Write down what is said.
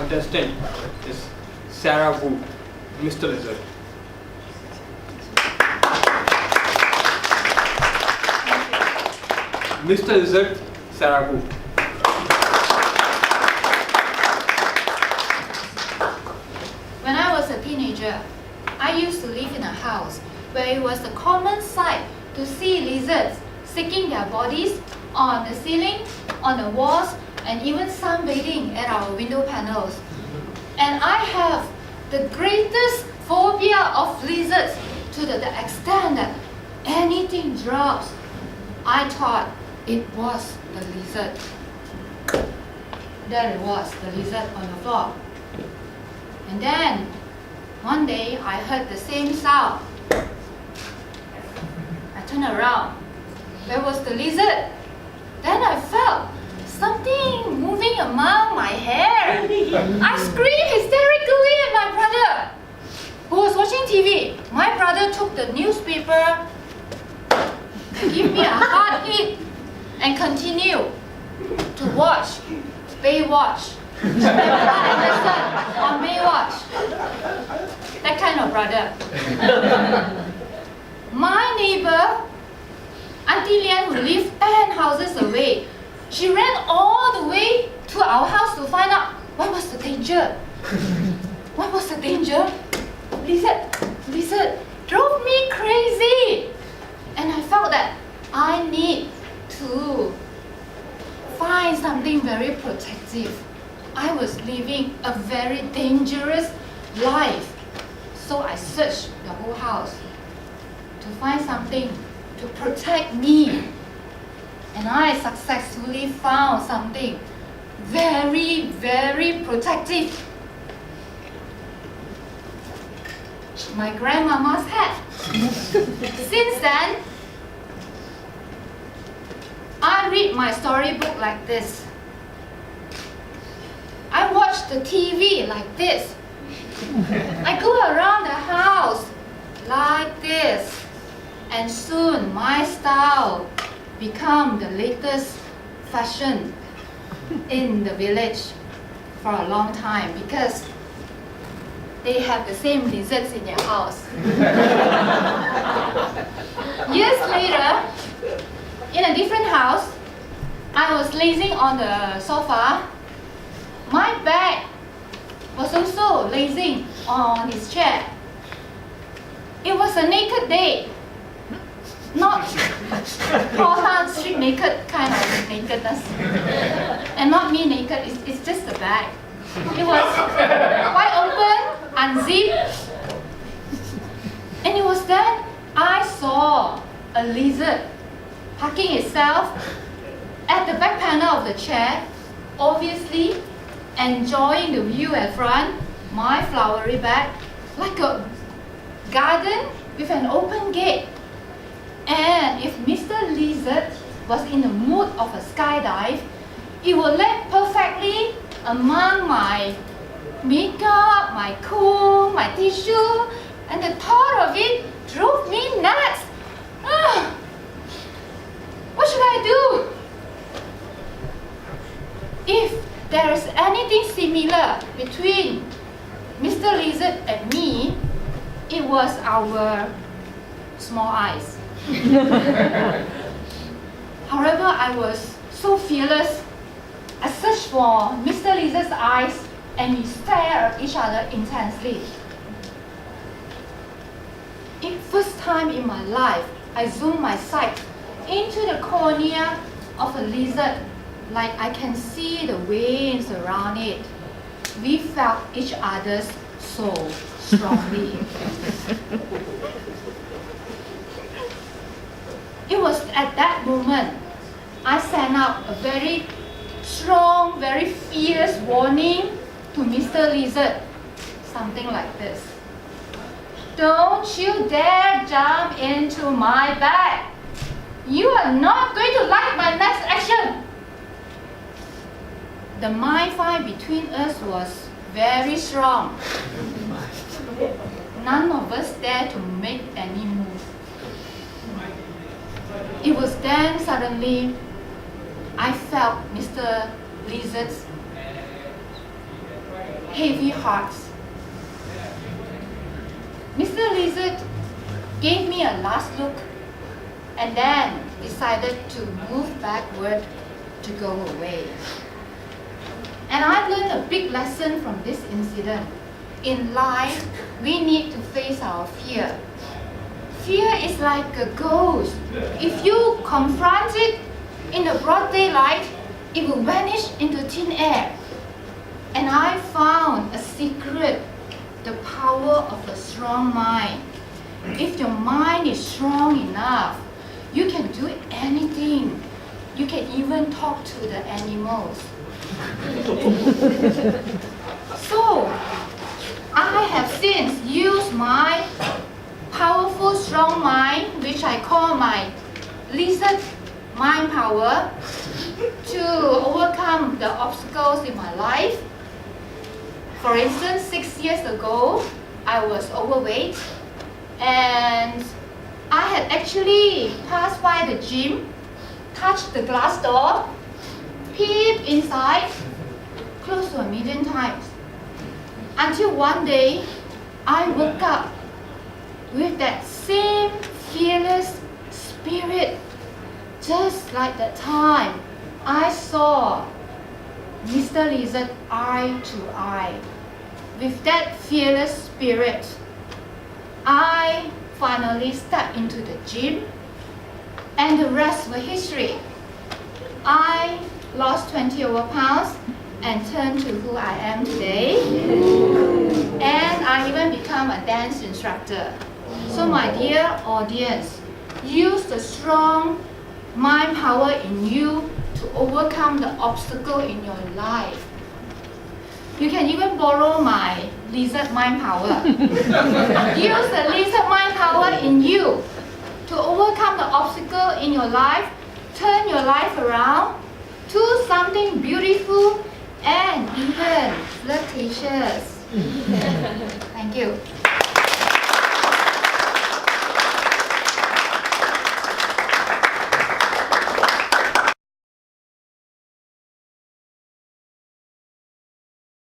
contestant is Sarah Wu, Mr. Lizard. Mr. Lizard, Sarah Wu. When I was a teenager, I used to live in a house where it was a common sight to see lizards sticking their bodies on the ceiling, on the walls, and even sunbathing at our window panels. And I have the greatest phobia of lizards to the extent that anything drops, I thought it was the lizard. There it was, the lizard on the floor. And then, one day, I heard the same sound. I turned around. Where was the lizard? Then I felt something moving among my hair. I screamed hysterically at my brother, who was watching TV. My brother took the newspaper, gave me a hard hit, and continued to watch Baywatch. Anderson on Baywatch. That kind of brother. My neighbor, Auntie Lian, who lived 10 houses away, she ran all the way to our house to find out what was the danger. What was the danger? Lizard drove me crazy. And I felt that I need to find something very protective. I was living a very dangerous life. So I searched the whole house to find something to protect me. And I successfully found something very, very protective. My grandmama's hat. Since then, I read my storybook like this. I watch the TV like this. I go around the house like this. And soon my style become the latest fashion in the village for a long time because they have the same lizards in their house. Years later, in a different house, I was lazing on the sofa. My bag was also lazing on his chair. It was a naked day. Not Paul street naked kind of nakedness. And not me naked, it's just the bag. It was wide open, unzipped. And it was then I saw a lizard parking itself at the back panel of the chair, obviously enjoying the view at front, my flowery bag, like a garden with an open gate. And if Mr. Lizard was in the mood of a skydive, he would land perfectly among my makeup, my comb, my tissue, and the thought of it drove me nuts. What should I do? If there is anything similar between Mr. Lizard and me, it was our small eyes. However, I was so fearless. I searched for Mr. Lizard's eyes and we stared at each other intensely. First time in my life, I zoomed my sight into the cornea of a lizard, like I can see the veins around it. We felt each other's soul strongly. It was at that moment I sent out a very strong, very fierce warning to Mr. Lizard. Something like this. Don't you dare jump into my bag. You are not going to like my next action. The mind fight between us was very strong. None of us dared to make any move. It was then suddenly I felt Mr. Lizard's heavy hearts. Mr. Lizard gave me a last look and then decided to move backward to go away. And I learned a big lesson from this incident. In life, we need to face our fear. Fear is like a ghost. If you confront it in the broad daylight, it will vanish into thin air. And I found a secret, the power of a strong mind. If your mind is strong enough, you can do anything. You can even talk to the animals. So, I have since used my powerful strong mind, which I call my lizard mind power, to overcome the obstacles in my life. For instance, 6 years ago, I was overweight and I had actually passed by the gym, touched the glass door, peeped inside close to 1,000,000 times. Until one day, I woke up with that same fearless spirit, just like that time I saw Mr. Lizard eye to eye. With that fearless spirit, I finally stepped into the gym, and the rest was history. I lost 20 over pounds and turned to who I am today. And I even become a dance instructor. So my dear audience, use the strong mind power in you to overcome the obstacle in your life. You can even borrow my lizard mind power. Use the lizard mind power in you to overcome the obstacle in your life, turn your life around to something beautiful and even flirtatious. Thank you.